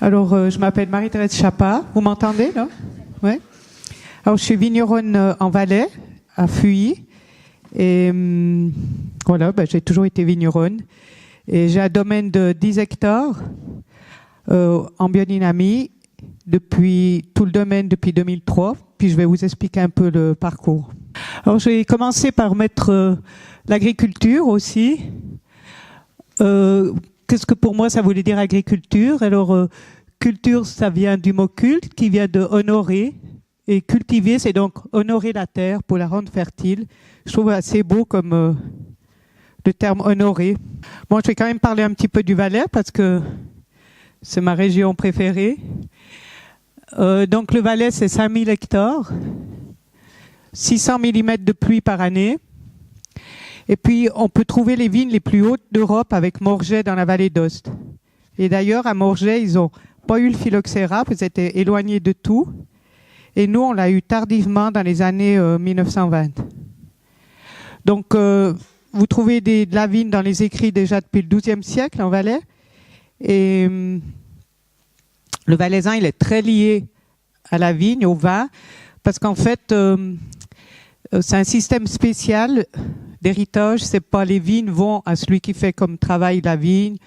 Alors, je m'appelle Marie-Thérèse Chapa. Vous m'entendez, là? Oui. Alors, je suis vigneronne en Valais, à Fuy. Et voilà, j'ai toujours été vigneronne. Et j'ai un domaine de 10 hectares en biodynamie depuis tout le domaine depuis 2003. Puis je vais vous expliquer un peu le parcours. Alors, j'ai commencé par mettre l'agriculture aussi. Qu'est-ce que pour moi ça voulait dire agriculture? Alors, culture, ça vient du mot culte, qui vient de honorer. Et cultiver, c'est donc honorer la terre pour la rendre fertile. Je trouve assez beau comme le terme honorer. Bon, je vais quand même parler un petit peu du Valais parce que c'est ma région préférée. Donc le Valais, c'est 5000 hectares, 600 mm de pluie par année. Et puis, on peut trouver les vignes les plus hautes d'Europe avec Morges dans la vallée d'Aoste. Et d'ailleurs, à Morges, ils n'ont pas eu le phylloxéra, ils étaient éloignés de tout. Et nous, on l'a eu tardivement dans les années 1920. Donc, vous trouvez de la vigne dans les écrits déjà depuis le XIIe siècle en Valais. Et le valaisan, il est très lié à la vigne, au vin, parce qu'en fait, c'est un système spécial d'héritage. C'est pas les vignes vont à celui qui fait comme travail la vigne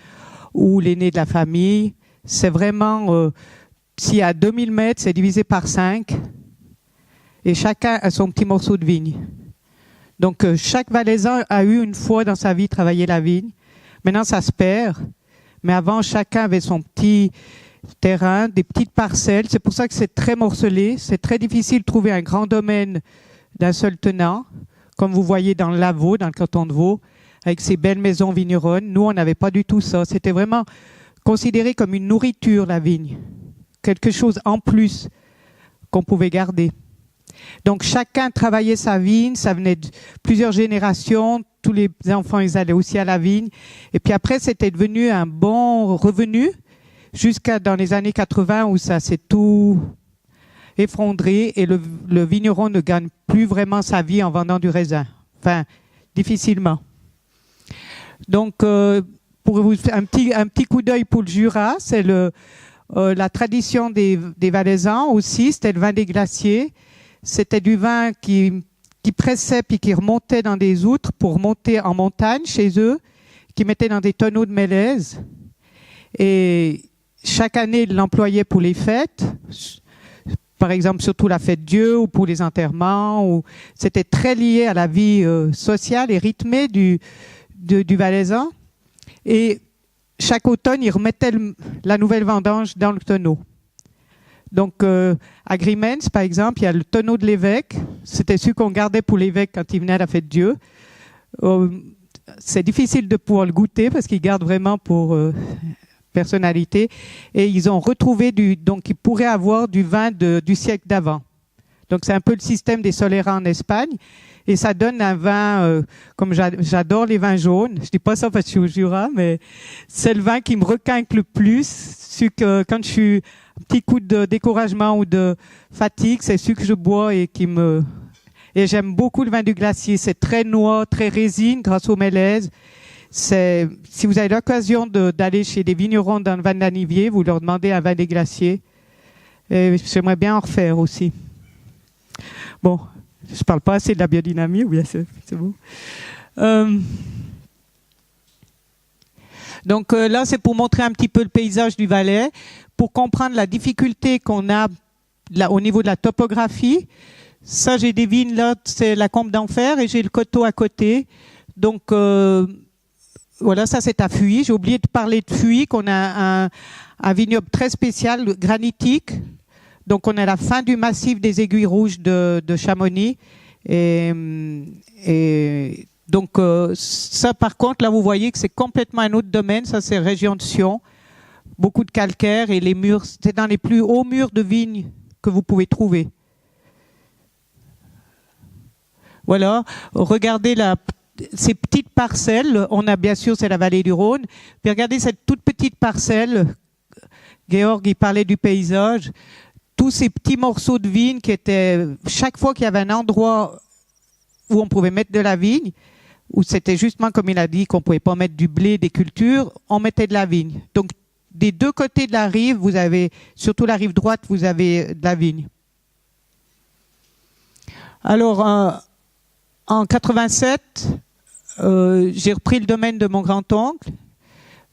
ou l'aîné de la famille. C'est vraiment, s'il y a 2000 mètres, c'est divisé par 5 et chacun a son petit morceau de vigne. Donc chaque valaisan a eu une fois dans sa vie travaillé la vigne. Maintenant, ça se perd. Mais avant, chacun avait son petit terrain, des petites parcelles. C'est pour ça que c'est très morcelé. C'est très difficile de trouver un grand domaine d'un seul tenant, comme vous voyez dans le Lavaux, dans le canton de Vaud, avec ces belles maisons vigneronnes. Nous, on n'avait pas du tout ça. C'était vraiment considéré comme une nourriture, la vigne. Quelque chose en plus qu'on pouvait garder. Donc, chacun travaillait sa vigne. Ça venait de plusieurs générations. Tous les enfants, ils allaient aussi à la vigne. Et puis après, c'était devenu un bon revenu jusqu'à dans les années 80 où ça s'est tout effondré et le vigneron ne gagne plus vraiment sa vie en vendant du raisin. Enfin, difficilement. Donc, pour vous faire un petit coup d'œil pour le Jura, c'est la tradition des Valaisans aussi, c'était le vin des glaciers. C'était du vin qui pressait puis qui remontait dans des outres pour monter en montagne chez eux, qui mettaient dans des tonneaux de mélèze. Et chaque année, ils l'employaient pour les fêtes. Par exemple, surtout la fête Dieu ou pour les enterrements. C'était très lié à la vie sociale et rythmée du Valaisan. Et chaque automne, ils remettaient la nouvelle vendange dans le tonneau. Donc, à Grimens, par exemple, il y a le tonneau de l'évêque. C'était celui qu'on gardait pour l'évêque quand il venait à la fête Dieu. C'est difficile de pouvoir le goûter parce qu'il garde vraiment pour personnalité. Et ils ont retrouvé donc ils pourraient avoir du vin du siècle d'avant. Donc, c'est un peu le système des Solera en Espagne. Et ça donne un vin, comme j'adore les vins jaunes. Je dis pas ça parce que je suis au Jura, mais c'est le vin qui me requinque le plus. Quand je suis un petit coup de découragement ou de fatigue, c'est celui que je bois et et j'aime beaucoup le vin du glacier. C'est très noix, très résine grâce au mélèze. Si vous avez l'occasion d'aller chez des vignerons dans le Val d'Anivier, vous leur demandez un vin des glaciers. Et j'aimerais bien en refaire aussi. Bon, je parle pas assez de la biodynamie, ou bien c'est bon. Donc là, c'est pour montrer un petit peu le paysage du Valais, pour comprendre la difficulté qu'on a au niveau de la topographie. Ça, j'ai des vignes là, c'est la Combe d'Enfer, et j'ai le coteau à côté. Donc voilà, ça c'est à Fuy. J'ai oublié de parler de Fuy, qu'on a un vignoble très spécial, granitique. Donc on est à la fin du massif des Aiguilles Rouges de Chamonix. Et donc ça par contre, là vous voyez que c'est complètement un autre domaine. Ça c'est région de Sion. Beaucoup de calcaire et les murs, c'est dans les plus hauts murs de vignes que vous pouvez trouver. Voilà, regardez ces petites parcelles. On a bien sûr, c'est la vallée du Rhône. Puis regardez cette toute petite parcelle. Georg, il parlait du paysage. Tous ces petits morceaux de vigne qui étaient, chaque fois qu'il y avait un endroit où on pouvait mettre de la vigne, où c'était justement comme il a dit qu'on pouvait pas mettre du blé, des cultures, on mettait de la vigne. Donc des deux côtés de la rive, vous avez, surtout la rive droite, vous avez de la vigne. Alors, en 87, j'ai repris le domaine de mon grand-oncle.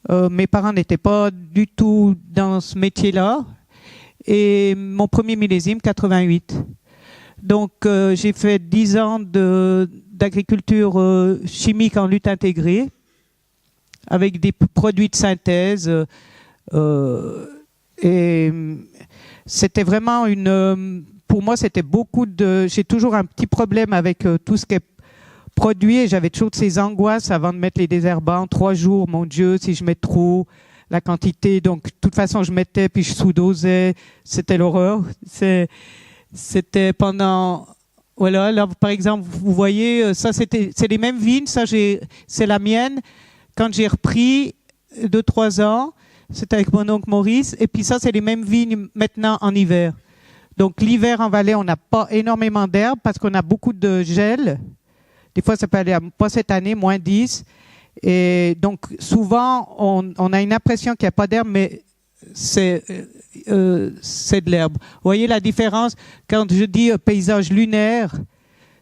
Mes parents n'étaient pas du tout dans ce métier-là. Et mon premier millésime, 88. Donc, j'ai fait 10 ans d'agriculture chimique en lutte intégrée, avec des produits de synthèse. Et c'était vraiment pour moi, c'était beaucoup de... J'ai toujours un petit problème avec tout ce qui est produit. Et j'avais toujours ces angoisses avant de mettre les désherbants. 3 jours, mon Dieu, si je mets trop, la quantité. Donc, de toute façon, je mettais, puis je sous-dosais. C'était l'horreur. C'était pendant... Voilà, là, par exemple, vous voyez, ça, c'est les mêmes vignes. Ça, c'est la mienne. Quand j'ai repris 2-3 ans, c'était avec mon oncle Maurice. Et puis ça, c'est les mêmes vignes maintenant en hiver. Donc, l'hiver en Valais, on n'a pas énormément d'herbe parce qu'on a beaucoup de gel. Des fois, ça peut aller pas cette année, moins 10. Et donc, souvent, on a une impression qu'il n'y a pas d'herbe, mais c'est de l'herbe. Vous voyez la différence quand je dis paysage lunaire,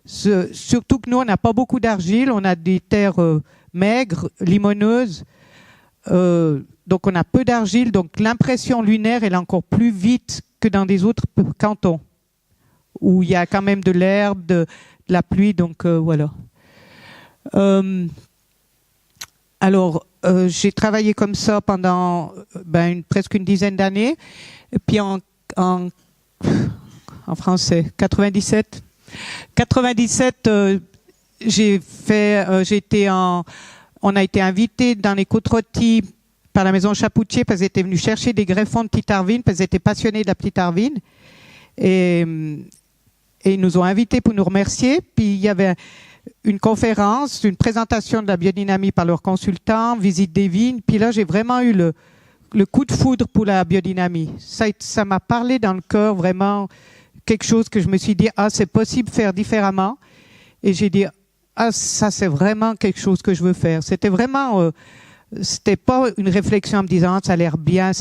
surtout que nous, on n'a pas beaucoup d'argile, on a des terres maigres, limoneuses, donc on a peu d'argile, donc l'impression lunaire, elle est encore plus vite que dans des autres cantons, où il y a quand même de l'herbe, de la pluie, donc voilà. Alors, j'ai travaillé comme ça pendant presque une dizaine d'années. Et puis en français, 97. 97, on a été invité dans les Côtes-Rôties par la maison Chapoutier parce qu'ils étaient venus chercher des greffons de Petite Arvine parce qu'ils étaient passionnés de la Petite Arvine. Et ils nous ont invités pour nous remercier. Puis il y avait une conférence, une présentation de la biodynamie par leurs consultants, visite des vignes. Puis là, j'ai vraiment eu le coup de foudre pour la biodynamie. Ça m'a parlé dans le cœur, vraiment quelque chose que je me suis dit, c'est possible de faire différemment. Et j'ai dit, ça c'est vraiment quelque chose que je veux faire. C'était vraiment, c'était pas une réflexion en me disant, ça a l'air bien.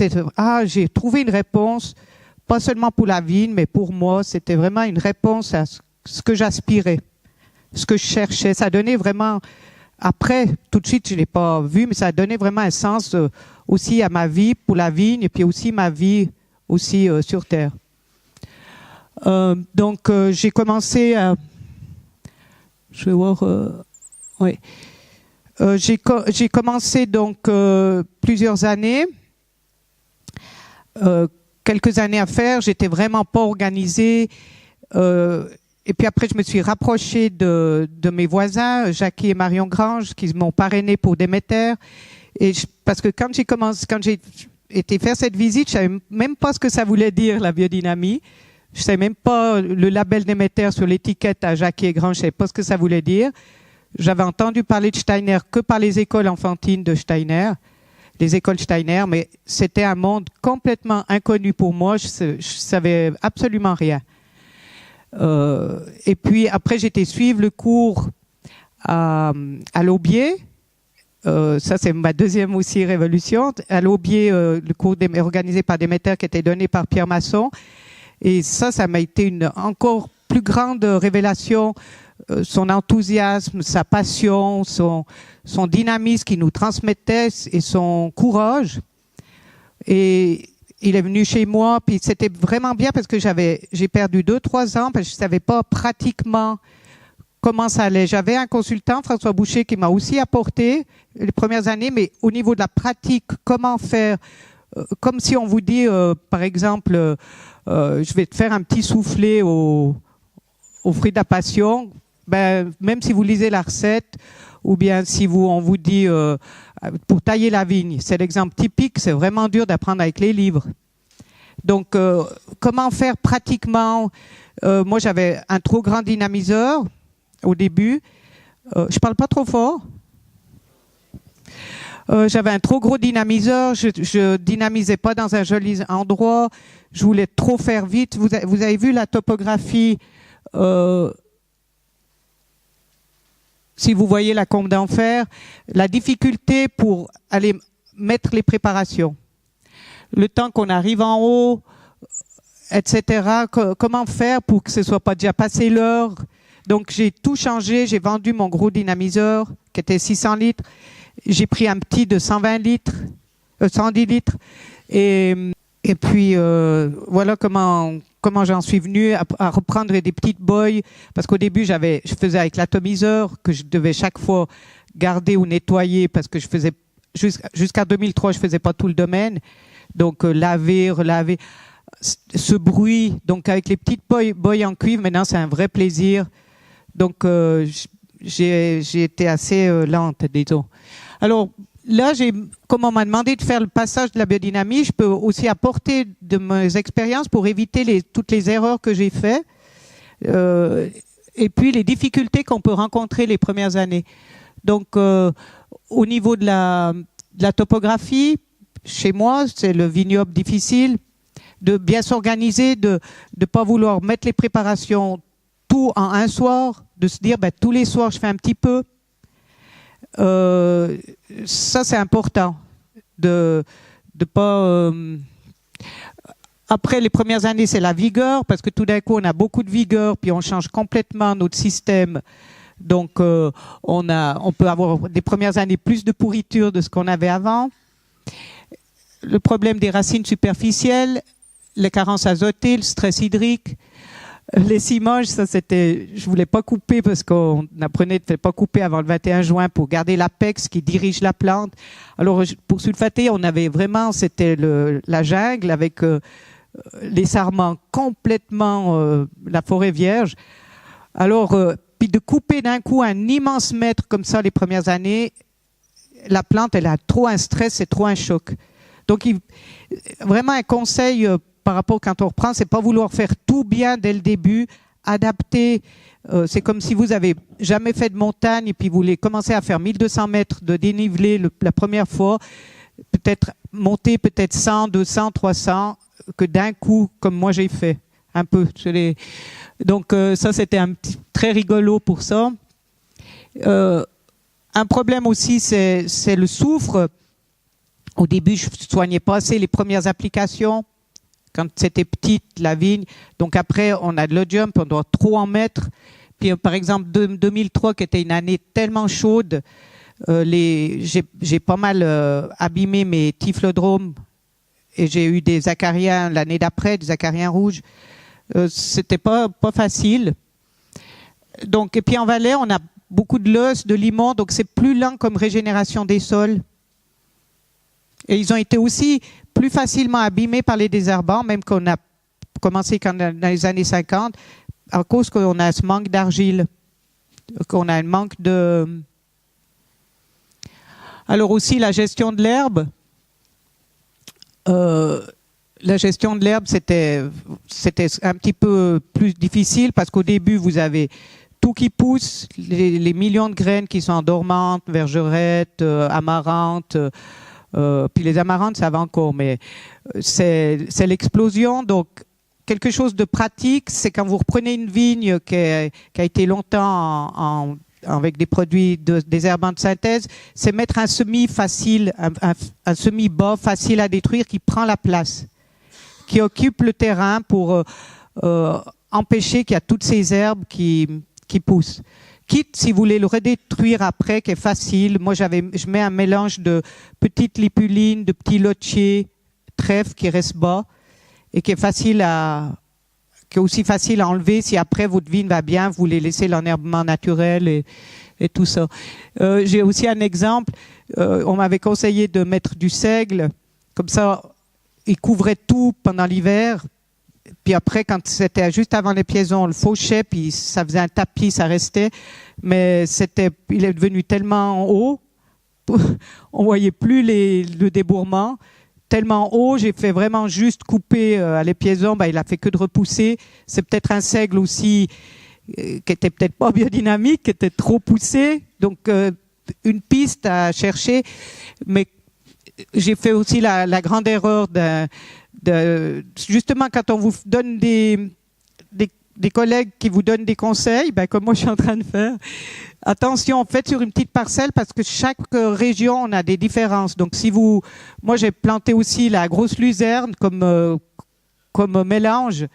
J'ai trouvé une réponse, pas seulement pour la vigne, mais pour moi, c'était vraiment une réponse à ce que j'aspirais, ce que je cherchais. Ça donnait vraiment, après, tout de suite, je l'ai pas vu, mais ça a donné vraiment un sens aussi à ma vie pour la vigne et puis aussi ma vie aussi sur Terre. Donc, j'ai commencé à... Je vais voir... oui. J'ai commencé donc plusieurs années, quelques années à faire. J'étais vraiment pas organisée. Et puis après, je me suis rapprochée de mes voisins, Jackie et Marion Grange, qui m'ont parrainé pour Déméter. Parce que quand j'ai été faire cette visite, je savais même pas ce que ça voulait dire, la biodynamie. Je savais même pas le label Déméter sur l'étiquette à Jackie et Grange, je savais pas ce que ça voulait dire. J'avais entendu parler de Steiner que par les écoles enfantines de Steiner, les écoles Steiner, mais c'était un monde complètement inconnu pour moi. Je savais absolument rien. Et puis après, j'ai été suivre le cours à l'Aubier. Ça, c'est ma deuxième aussi révolution. À l'Aubier, le cours organisé par Déméter qui était donné par Pierre Masson. Et ça m'a été une encore plus grande révélation. Son enthousiasme, sa passion, son dynamisme qu'il nous transmettait et son courage. Et il est venu chez moi, puis c'était vraiment bien parce que j'ai perdu 2-3 ans parce que je savais pas pratiquement comment ça allait. J'avais un consultant, François Boucher, qui m'a aussi apporté les premières années, mais au niveau de la pratique, comment faire, comme si on vous dit, par exemple, je vais te faire un petit soufflé au fruit de la passion. Même si vous lisez la recette, ou bien si on vous dit pour tailler la vigne, c'est l'exemple typique, c'est vraiment dur d'apprendre avec les livres. Donc, comment faire pratiquement moi, j'avais un trop grand dynamiseur au début. Je parle pas trop fort. J'avais un trop gros dynamiseur, je dynamisais pas dans un joli endroit, je voulais trop faire vite. Vous avez vu la topographie si vous voyez la combe d'enfer, la difficulté pour aller mettre les préparations. le temps qu'on arrive en haut, etc. Comment faire pour que ce soit pas déjà passé l'heure? Donc j'ai tout changé, j'ai vendu mon gros dynamiseur qui était 600 litres, j'ai pris un petit de 120 litres, 110 litres, et puis voilà comment j'en suis venu à reprendre des petites boys, parce qu'au début je faisais avec l'atomiseur que je devais chaque fois garder ou nettoyer, parce que je faisais jusqu'à 2003 je faisais pas tout le domaine, donc laver, relaver, ce bruit, donc avec les petites boys en cuivre, maintenant c'est un vrai plaisir. Donc j'ai été assez lente, disons. Alors là, comme on m'a demandé de faire le passage de la biodynamie, je peux aussi apporter de mes expériences pour éviter toutes les erreurs que j'ai faites, et puis les difficultés qu'on peut rencontrer les premières années. Donc au niveau de la topographie, chez moi, c'est le vignoble difficile, de bien s'organiser, de ne pas vouloir mettre les préparations tout en un soir, de se dire tous les soirs je fais un petit peu. Ça c'est important de pas. Après les premières années c'est la vigueur, parce que tout d'un coup on a beaucoup de vigueur, puis on change complètement notre système. Donc on peut avoir des premières années plus de pourriture de ce qu'on avait avant. Le problème des racines superficielles, les carences azotées, le stress hydrique. Les cimonges, ça c'était, je voulais pas couper parce qu'on apprenait de ne pas couper avant le 21 juin pour garder l'apex qui dirige la plante. Alors pour sulfater, on avait vraiment, c'était la jungle avec les sarments complètement, la forêt vierge. Alors puis de couper d'un coup un immense mètre comme ça les premières années, la plante elle a trop un stress, c'est trop un choc. Donc vraiment un conseil par rapport quand on reprend, c'est pas vouloir faire tout bien dès le début, adapter. C'est comme si vous avez jamais fait de montagne et puis vous voulez commencer à faire 1200 mètres de dénivelé la première fois, peut-être monter peut-être 100, 200, 300, que d'un coup, comme moi j'ai fait, un peu. Donc ça c'était très rigolo pour ça. Un problème aussi, c'est le soufre. Au début, je soignais pas assez les premières applications. Quand c'était petite, la vigne. Donc après, on a de l'odium, on doit trop en mettre. Puis par exemple, 2003, qui était une année tellement chaude, j'ai pas mal abîmé mes typhlodromes et j'ai eu des acariens l'année d'après, des acariens rouges. C'était pas facile. Donc, et puis en Valais, on a beaucoup de l'os, de limon, donc c'est plus lent comme régénération des sols. Et ils ont été aussi plus facilement abîmés par les désherbants, même qu'on a commencé dans les années 50, à cause qu'on a ce manque d'argile, qu'on a un manque de... Alors aussi la gestion de l'herbe. La gestion de l'herbe, c'était un petit peu plus difficile parce qu'au début, vous avez tout qui pousse, les millions de graines qui sont dormantes, vergerettes, amarantes. Puis les amarantes, ça va encore, mais c'est l'explosion. Donc, quelque chose de pratique, c'est quand vous reprenez une vigne qui a été longtemps avec des produits désherbants de synthèse, c'est mettre un semis facile, un semis bas, facile à détruire, qui prend la place, qui occupe le terrain pour empêcher qu'il y a toutes ces herbes qui poussent. Quitte, si vous voulez le redétruire après, qui est facile. Moi, je mets un mélange de petites lipulines, de petits lotiers, trèfle qui reste bas et qui est aussi facile à enlever si après votre vigne va bien, vous voulez laisser l'enherbement naturel et tout ça. J'ai aussi un exemple. On m'avait conseillé de mettre du seigle, comme ça, il couvrait tout pendant l'hiver. Puis après, quand c'était juste avant les piaisons, on le fauchait, puis ça faisait un tapis, ça restait. Mais il est devenu tellement haut, on voyait plus le débourrement. Tellement haut, j'ai fait vraiment juste couper à les piaisons, il a fait que de repousser. C'est peut-être un seigle aussi qui était peut-être pas biodynamique, qui était trop poussé. Donc une piste à chercher. Mais j'ai fait aussi la grande erreur justement, quand on vous donne des collègues qui vous donnent des conseils, ben, comme moi je suis en train de faire. Attention, faites sur une petite parcelle parce que chaque région on a des différences. Donc si vous, moi j'ai planté aussi la grosse luzerne comme mélange.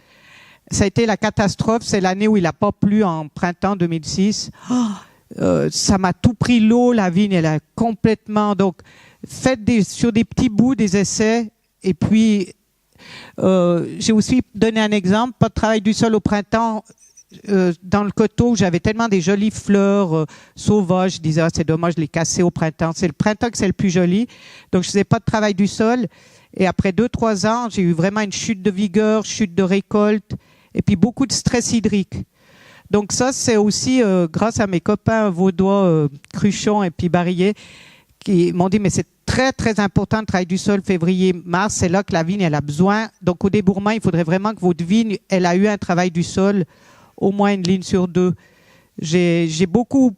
Ça a été la catastrophe. C'est l'année où il n'a pas plu en printemps 2006. Ça m'a tout pris l'eau, la vigne elle a complètement. Donc faites sur des petits bouts des essais et puis. J'ai aussi donné un exemple, pas de travail du sol au printemps dans le coteau où j'avais tellement des jolies fleurs sauvages, je disais ah, c'est dommage de les casser au printemps, c'est le printemps que c'est le plus joli, donc je faisais pas de travail du sol et après 2-3 ans j'ai eu vraiment une chute de vigueur, chute de récolte et puis beaucoup de stress hydrique. Donc ça c'est aussi grâce à mes copains vaudois Cruchon et puis Barillet qui m'ont dit mais c'est très très important le travail du sol février-mars, c'est là que la vigne elle a besoin. Donc au débourrement, il faudrait vraiment que votre vigne elle a eu un travail du sol, au moins une ligne sur 2. J'ai beaucoup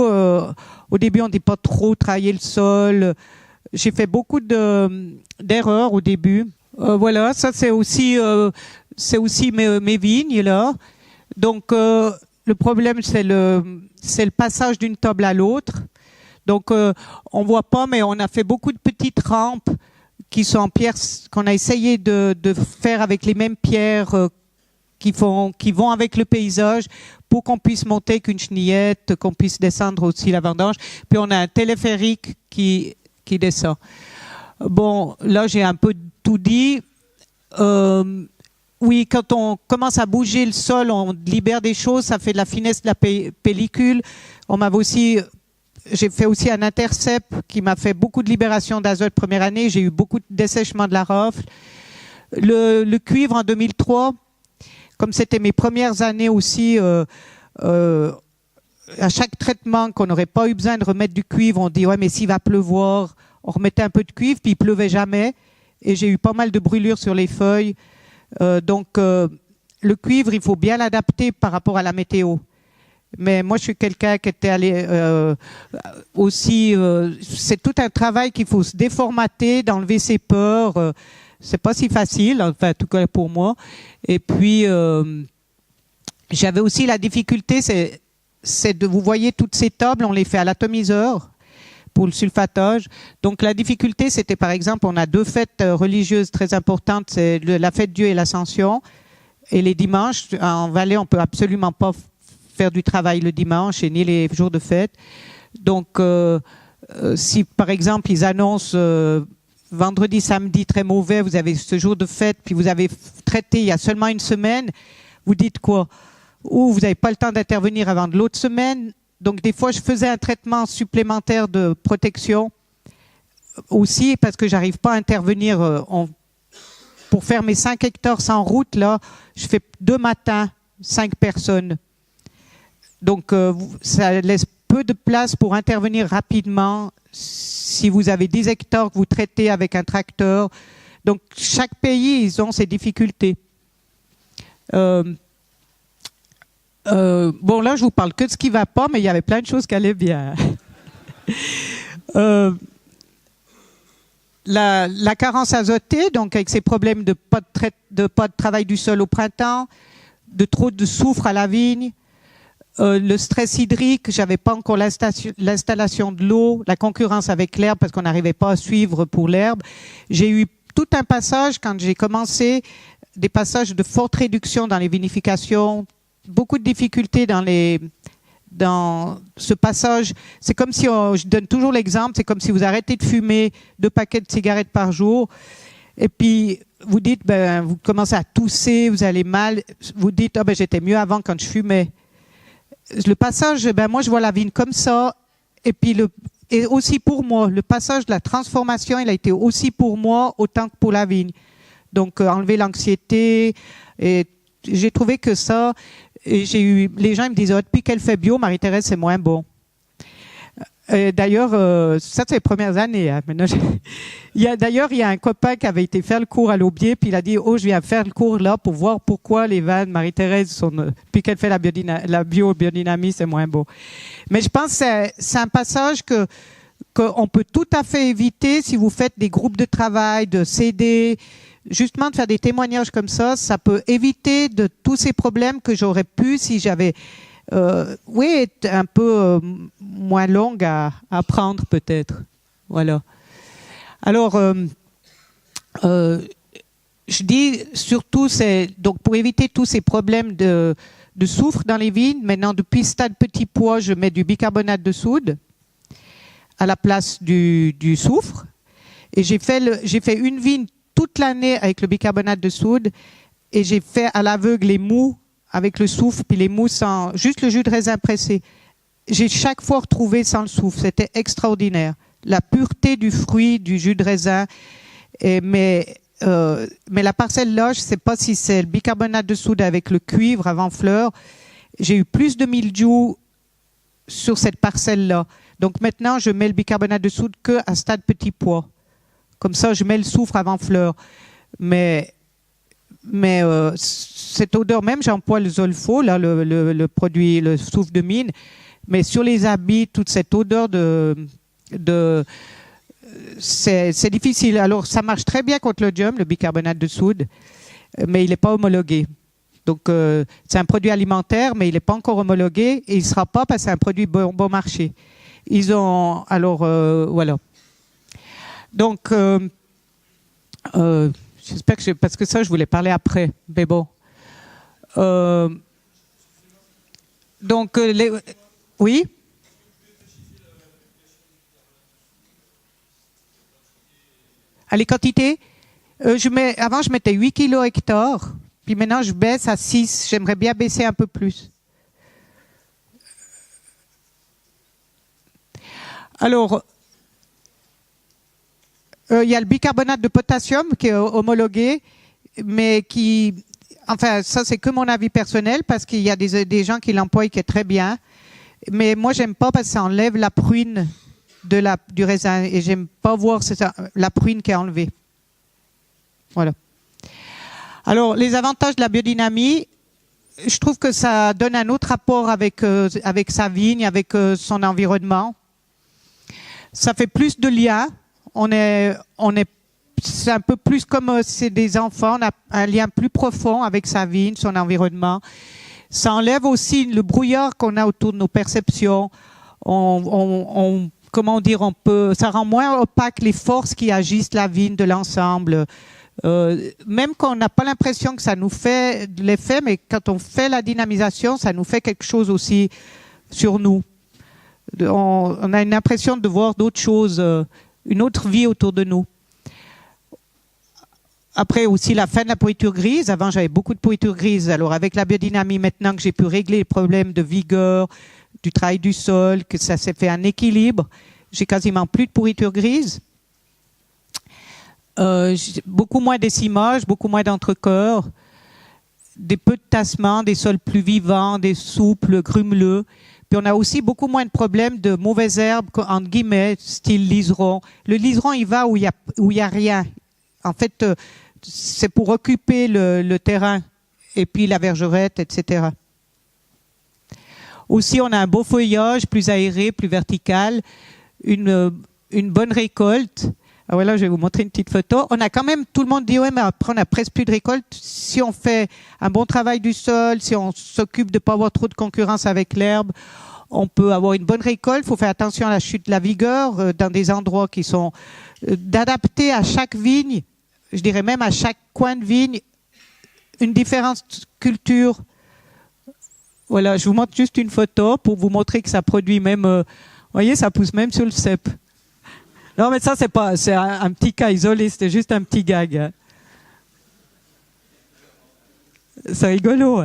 au début on dit pas trop travailler le sol. J'ai fait beaucoup d'erreurs au début. Voilà, ça c'est aussi mes vignes là. Donc le problème c'est le passage d'une table à l'autre. Donc, on voit pas, mais on a fait beaucoup de petites rampes qui sont en pierre, qu'on a essayé de faire avec les mêmes pierres qui vont avec le paysage pour qu'on puisse monter qu'une chenillette, qu'on puisse descendre aussi la vendange. Puis on a un téléphérique qui descend. Bon, là j'ai un peu tout dit. Oui, quand on commence à bouger le sol, on libère des choses, ça fait de la finesse de la pellicule. On m'avait aussi J'ai fait aussi un intercept qui m'a fait beaucoup de libération d'azote première année. J'ai eu beaucoup de dessèchement de la rafle. Le cuivre en 2003, comme c'était mes premières années aussi, à chaque traitement qu'on n'aurait pas eu besoin de remettre du cuivre, on dit ouais mais s'il va pleuvoir, on remettait un peu de cuivre, puis il pleuvait jamais. Et j'ai eu pas mal de brûlures sur les feuilles. Donc le cuivre, il faut bien l'adapter par rapport à la météo. Mais moi, je suis quelqu'un qui était allé aussi. C'est tout un travail qu'il faut se déformater, d'enlever ses peurs. C'est pas si facile, enfin, en tout cas pour moi. Et puis, j'avais aussi la difficulté, c'est de, vous voyez, toutes ces tables, on les fait à l'atomiseur pour le sulfatage. Donc, la difficulté, c'était par exemple, on a 2 fêtes religieuses très importantes, c'est la fête Dieu et l'Ascension. Et les dimanches, en Valais, on peut absolument pas faire du travail le dimanche et ni les jours de fête. Donc, si par exemple ils annoncent vendredi, samedi très mauvais, vous avez ce jour de fête, puis vous avez traité il y a seulement une semaine, vous dites quoi? Ou vous n'avez pas le temps d'intervenir avant de l'autre semaine. Donc des fois, je faisais un traitement supplémentaire de protection aussi parce que j'arrive pas à intervenir. Pour faire mes 5 hectares sans route, là, je fais 2 matins, 5 personnes. Donc, ça laisse peu de place pour intervenir rapidement si vous avez 10 hectares que vous traitez avec un tracteur. Donc, chaque pays, ils ont ses difficultés. Bon, là, je vous parle que de ce qui ne va pas, mais il y avait plein de choses qui allaient bien. La carence azotée, donc avec ces problèmes de pas de travail du sol au printemps, de trop de soufre à la vigne, le stress hydrique, j'avais pas encore l'installation de l'eau, la concurrence avec l'herbe parce qu'on n'arrivait pas à suivre pour l'herbe. J'ai eu tout un passage quand j'ai commencé, des passages de forte réduction dans les vinifications, beaucoup de difficultés dans ce passage. C'est comme si, je donne toujours l'exemple, c'est comme si vous arrêtez de fumer 2 paquets de cigarettes par jour et puis vous dites, ben, vous commencez à tousser, vous allez mal, vous dites, ah ben j'étais mieux avant quand je fumais. Le passage, ben moi je vois la vigne comme ça, et puis et aussi pour moi, le passage de la transformation, il a été aussi pour moi autant que pour la vigne. Donc enlever l'anxiété, et j'ai trouvé que ça, et les gens ils me disent, oh, depuis qu'elle fait bio, Marie-Thérèse c'est moins bon. D'ailleurs, ça c'est les premières années. Hein. Maintenant, il y a un copain qui avait été faire le cours à l'Aubier, puis il a dit, oh, je viens faire le cours là pour voir pourquoi les vins de Marie-Thérèse sont, puis qu'elle fait la biodynamie, c'est moins beau. Mais je pense que c'est un passage qu'on peut tout à fait éviter si vous faites des groupes de travail, de CD, justement de faire des témoignages comme ça peut éviter de tous ces problèmes que j'aurais pu si j'avais, oui, être un peu moins longue à apprendre peut-être. Voilà. Alors, je dis surtout, c'est donc pour éviter tous ces problèmes de soufre dans les vignes. Maintenant, depuis stade petit pois, je mets du bicarbonate de soude à la place du soufre. Et j'ai fait une vigne toute l'année avec le bicarbonate de soude et j'ai fait à l'aveugle les mous avec le soufre puis les mous sans juste le jus de raisin pressé. J'ai chaque fois retrouvé sans le soufre. C'était extraordinaire. La pureté du fruit, du jus de raisin. Mais la parcelle là, je ne sais pas si c'est le bicarbonate de soude avec le cuivre avant fleur. J'ai eu plus de mildiou sur cette parcelle-là. Donc maintenant, je mets le bicarbonate de soude qu'à stade petit pois. Comme ça, je mets le soufre avant fleur. Mais cette odeur, même j'emploie le Zolfo, là, le produit, le soufre de mine. Mais sur les habits, toute cette odeur c'est difficile. Alors, ça marche très bien contre l'odium, le bicarbonate de soude, mais il n'est pas homologué. Donc, c'est un produit alimentaire, mais il n'est pas encore homologué et il ne sera pas parce que c'est un produit bon marché. Ils ont, alors, voilà. Donc, j'espère que parce que ça, je voulais parler après, mais bon. Donc, oui. À les quantités, avant, je mettais 8 kilos hectare, puis maintenant, je baisse à 6. J'aimerais bien baisser un peu plus. Alors, il y a le bicarbonate de potassium qui est homologué, mais qui... Enfin, ça, c'est que mon avis personnel, parce qu'il y a des gens qui l'emploient qui est très bien. Mais moi, j'aime pas parce que ça enlève la pruine du raisin et j'aime pas voir la pruine qui est enlevée. Voilà. Alors, les avantages de la biodynamie, je trouve que ça donne un autre rapport avec sa vigne, avec son environnement. Ça fait plus de liens. C'est un peu plus comme c'est des enfants, on a un lien plus profond avec sa vigne, son environnement. Ça enlève aussi le brouillard qu'on a autour de nos perceptions. Comment dire, ça rend moins opaque les forces qui agissent la vigne de l'ensemble. Même quand on n'a pas l'impression que ça nous fait de l'effet, mais quand on fait la dynamisation, ça nous fait quelque chose aussi sur nous. On a une impression de voir d'autres choses, une autre vie autour de nous. Après aussi la fin de la pourriture grise. Avant, j'avais beaucoup de pourriture grise. Alors avec la biodynamie, maintenant que j'ai pu régler les problèmes de vigueur, du travail du sol, que ça s'est fait un équilibre, j'ai quasiment plus de pourriture grise. Beaucoup moins d'essimage, beaucoup moins d'entrecorps, des peu de tassement, des sols plus vivants, des souples, grumeleux. Puis on a aussi beaucoup moins de problèmes de mauvaises herbes, entre guillemets, style liseron. Le liseron, il va où il y a rien. En fait, c'est pour occuper le terrain et puis la vergerette, etc. Aussi, on a un beau feuillage, plus aéré, plus vertical, une bonne récolte. Ah voilà, je vais vous montrer une petite photo. On a quand même, tout le monde dit, ouais, mais après, on a presque plus de récolte. Si on fait un bon travail du sol, si on s'occupe de ne pas avoir trop de concurrence avec l'herbe, on peut avoir une bonne récolte. Il faut faire attention à la chute de la vigueur dans des endroits qui sont d'adapter à chaque vigne, je dirais même à chaque coin de vigne, une différente culture. Voilà, je vous montre juste une photo pour vous montrer que ça produit même, vous voyez, ça pousse même sur le cep. Non, mais ça, c'est un petit cas isolé, c'était juste un petit gag. Hein. C'est rigolo.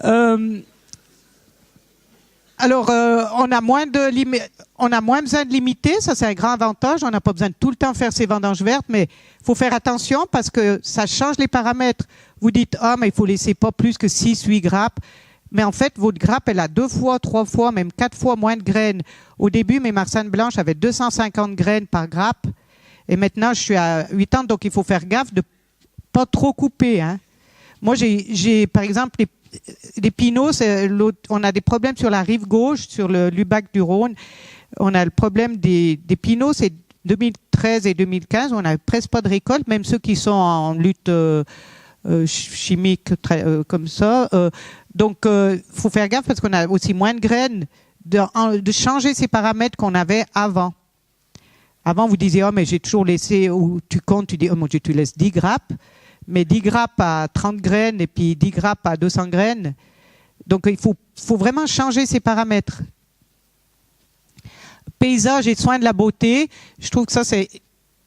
Hein. Alors, on a moins besoin de limiter, ça c'est un grand avantage. On n'a pas besoin de tout le temps faire ces vendanges vertes, mais il faut faire attention parce que ça change les paramètres. Vous dites, mais il faut laisser pas plus que 6-8 grappes. Mais en fait, votre grappe, elle a 2 fois, 3 fois, même 4 fois moins de graines. Au début, mes marsannes blanches avaient 250 graines par grappe. Et maintenant, je suis à 80, donc il faut faire gaffe de pas trop couper. Hein. Moi, j'ai par exemple, les pinots, on a des problèmes sur la rive gauche, sur le Lubac du Rhône. On a le problème des pinots, c'est 2013 et 2015, on n'avait presque pas de récolte, même ceux qui sont en lutte chimique comme ça. Donc, faut faire gaffe parce qu'on a aussi moins de graines, de changer ces paramètres qu'on avait avant. Avant, vous disiez, oh, mais j'ai toujours laissé, ou tu comptes, tu dis, oh mon Dieu, tu laisses 10 grappes, mais 10 grappes à 30 graines et puis 10 grappes à 200 graines. Donc, il faut vraiment changer ces paramètres. Paysage et soins de la beauté, je trouve que ça, c'est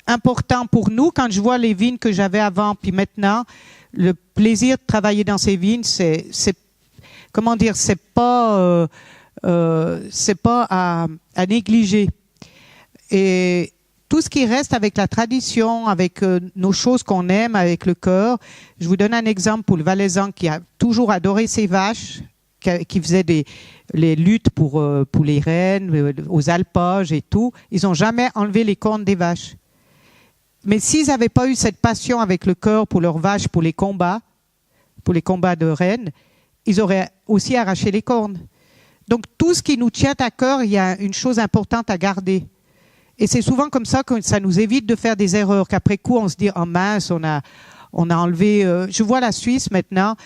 important pour nous. Quand je vois les vignes que j'avais avant puis maintenant, le plaisir de travailler dans ces vignes, c'est comment dire, c'est pas à négliger. Et tout ce qui reste avec la tradition, avec nos choses qu'on aime, avec le cœur. Je vous donne un exemple pour le Valaisan qui a toujours adoré ses vaches, qui faisait les luttes pour les reines, aux alpages et tout. Ils n'ont jamais enlevé les cornes des vaches. Mais s'ils n'avaient pas eu cette passion avec le cœur pour leurs vaches, pour les combats de reines, ils auraient aussi arraché les cornes. Donc tout ce qui nous tient à cœur, il y a une chose importante à garder. Et c'est souvent comme ça que ça nous évite de faire des erreurs, qu'après coup on se dit « Oh mince, on a enlevé… » Je vois la Suisse maintenant,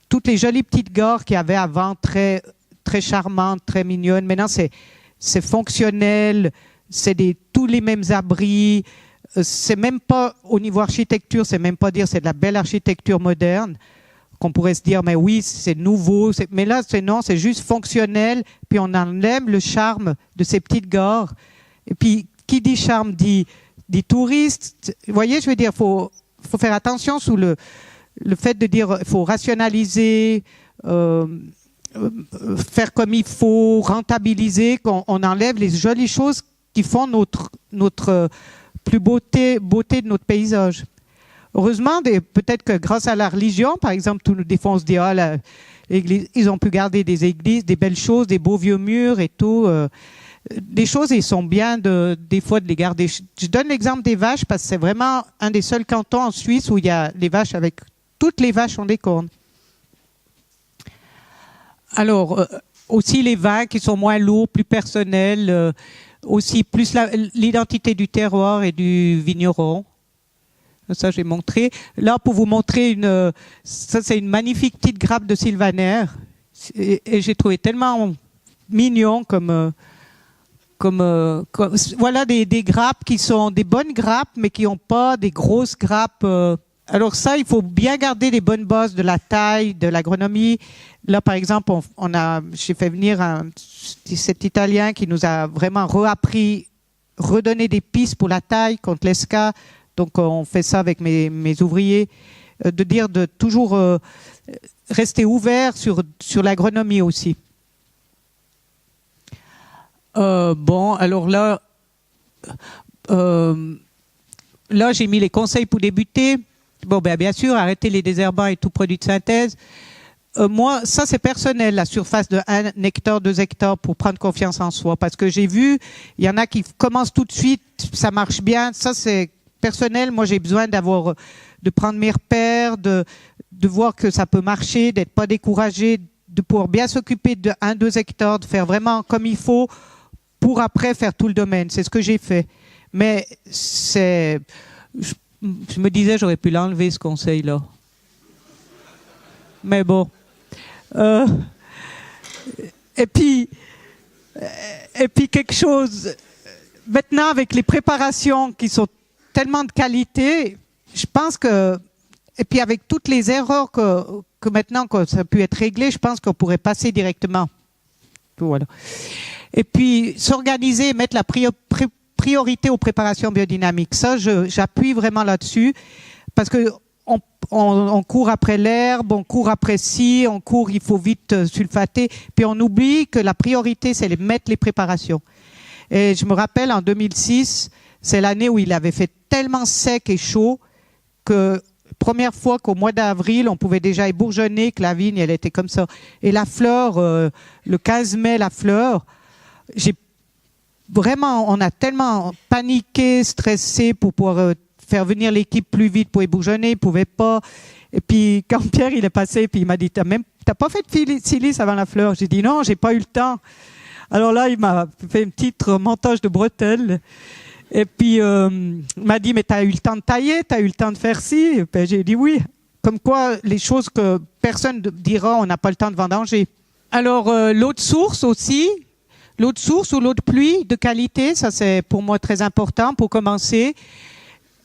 toutes les jolies petites gares qu'il y avait avant, très, très charmantes, très mignonnes. Maintenant c'est fonctionnel, c'est tous les mêmes abris. C'est même pas au niveau architecture, c'est même pas dire c'est de la belle architecture moderne qu'on pourrait se dire mais oui c'est nouveau, mais là c'est juste fonctionnel, puis on enlève le charme de ces petites gares. Et puis qui dit charme dit touriste. Vous voyez, je veux dire, faut faire attention sous le fait de dire il faut rationaliser, faire comme il faut, rentabiliser, qu'on enlève les jolies choses qui font notre plus beauté de notre paysage. Heureusement, peut-être que grâce à la religion, par exemple, des fois on se dit ils ont pu garder des églises, des belles choses, des beaux vieux murs et tout. Des choses, ils sont bien des fois de les garder. Je donne l'exemple des vaches parce que c'est vraiment un des seuls cantons en Suisse où il y a les vaches toutes les vaches ont des cornes. Alors, aussi les vins qui sont moins lourds, plus personnels, aussi plus l'identité du terroir et du vigneron. Ça, j'ai montré. Là, pour vous montrer ça, c'est une magnifique petite grappe de sylvaner. Et j'ai trouvé tellement mignon voilà des grappes qui sont des bonnes grappes, mais qui n'ont pas des grosses grappes. Alors ça, il faut bien garder les bonnes bases de la taille, de l'agronomie. Là, par exemple, j'ai fait venir cet Italien qui nous a vraiment redonné des pistes pour la taille contre l'ESCA. Donc, on fait ça avec mes ouvriers, de dire de toujours rester ouvert sur l'agronomie aussi. Bon, alors là, j'ai mis les conseils pour débuter. Bon, bien sûr, arrêter les désherbants et tout produit de synthèse. Moi, ça c'est personnel, la surface de 1 hectare, 2 hectares pour prendre confiance en soi. Parce que j'ai vu, il y en a qui commencent tout de suite, ça marche bien. Ça c'est personnel. Moi, j'ai besoin de prendre mes repères, de voir que ça peut marcher, d'être pas découragé, de pouvoir bien s'occuper de 1-2 hectares, de faire vraiment comme il faut pour après faire tout le domaine. C'est ce que j'ai fait. Mais je me disais, j'aurais pu l'enlever, ce conseil-là. Mais bon. Et puis quelque chose, maintenant avec les préparations qui sont tellement de qualité, je pense que, et puis avec toutes les erreurs que maintenant que ça a pu être réglé, je pense qu'on pourrait passer directement. Voilà. Et puis s'organiser, mettre la priorité aux préparations biodynamiques. Ça, j'appuie vraiment là-dessus parce que on court après l'herbe, on court après il faut vite sulfater, puis on oublie que la priorité, c'est mettre les préparations. Et je me rappelle, en 2006, c'est l'année où il avait fait tellement sec et chaud que première fois qu'au mois d'avril, on pouvait déjà ébourgeonner, que la vigne, elle était comme ça. Et la fleur, le 15 mai, la fleur, on a tellement paniqué, stressé pour pouvoir faire venir l'équipe plus vite pour ébourgeonner, il ne pouvait pas. Et puis quand Pierre il est passé, puis il m'a dit t'as pas fait de silice avant la fleur? J'ai dit non, j'ai pas eu le temps. Alors là il m'a fait un petit montage de bretelles Et puis, il m'a dit, mais tu as eu le temps de tailler, tu as eu le temps de faire ci. Et puis, j'ai dit oui. Comme quoi, les choses que personne dira, on n'a pas le temps de vendanger. Alors, l'eau de source aussi. L'eau de source ou l'eau de pluie de qualité, ça c'est pour moi très important pour commencer.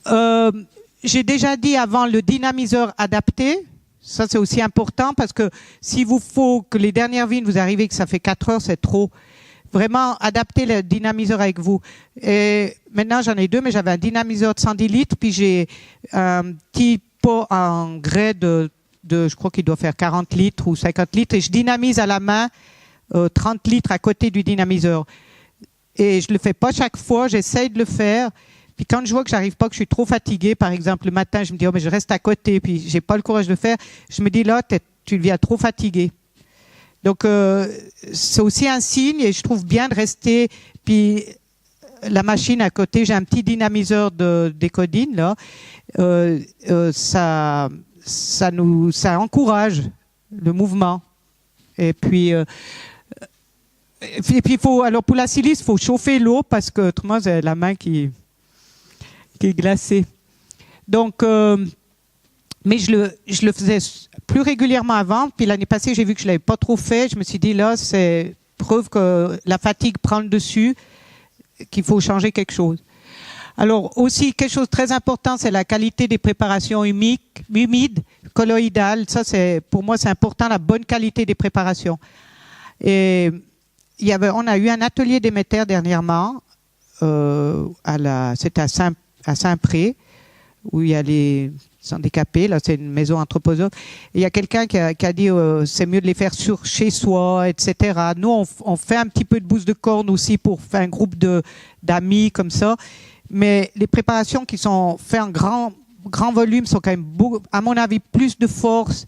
J'ai déjà dit avant le dynamiseur adapté. Ça c'est aussi important parce que si vous faut que les dernières vignes vous arrivez que ça fait 4 heures, c'est trop. Vraiment adapter le dynamiseur avec vous. Et maintenant j'en ai 2, mais j'avais un dynamiseur de 110 litres, puis j'ai un petit pot en grès de je crois qu'il doit faire 40 litres ou 50 litres, et je dynamise à la main 30 litres à côté du dynamiseur. Et je le fais pas chaque fois, j'essaye de le faire. Puis quand je vois que j'arrive pas, que je suis trop fatiguée, par exemple le matin, je me dis oh mais je reste à côté, puis j'ai pas le courage de le faire. Je me dis là tu deviens trop fatiguée. Donc c'est aussi un signe, et je trouve bien de rester. Puis la machine à côté, j'ai un petit dynamiseur d'Ecodine là. Ça encourage le mouvement. Et puis il faut, alors pour la silice, il faut chauffer l'eau parce que autrement c'est la main qui est glacée. Donc, mais je le faisais plus régulièrement avant. Puis l'année passée, j'ai vu que je l'avais pas trop fait. Je me suis dit là, c'est preuve que la fatigue prend le dessus, qu'il faut changer quelque chose. Alors aussi, quelque chose de très important, c'est la qualité des préparations humides, colloïdales. Ça, pour moi, c'est important, la bonne qualité des préparations. Et on a eu un atelier Déméter dernièrement, c'était à Saint-Pré, où il y a les handicapés. Là, c'est une maison anthroposophe. Et il y a quelqu'un qui a dit c'est mieux de les faire chez soi, etc. Nous, on fait un petit peu de bouse de corne aussi pour faire un groupe d'amis comme ça. Mais les préparations qui sont faites en grand volume sont quand même, à mon avis, plus de force.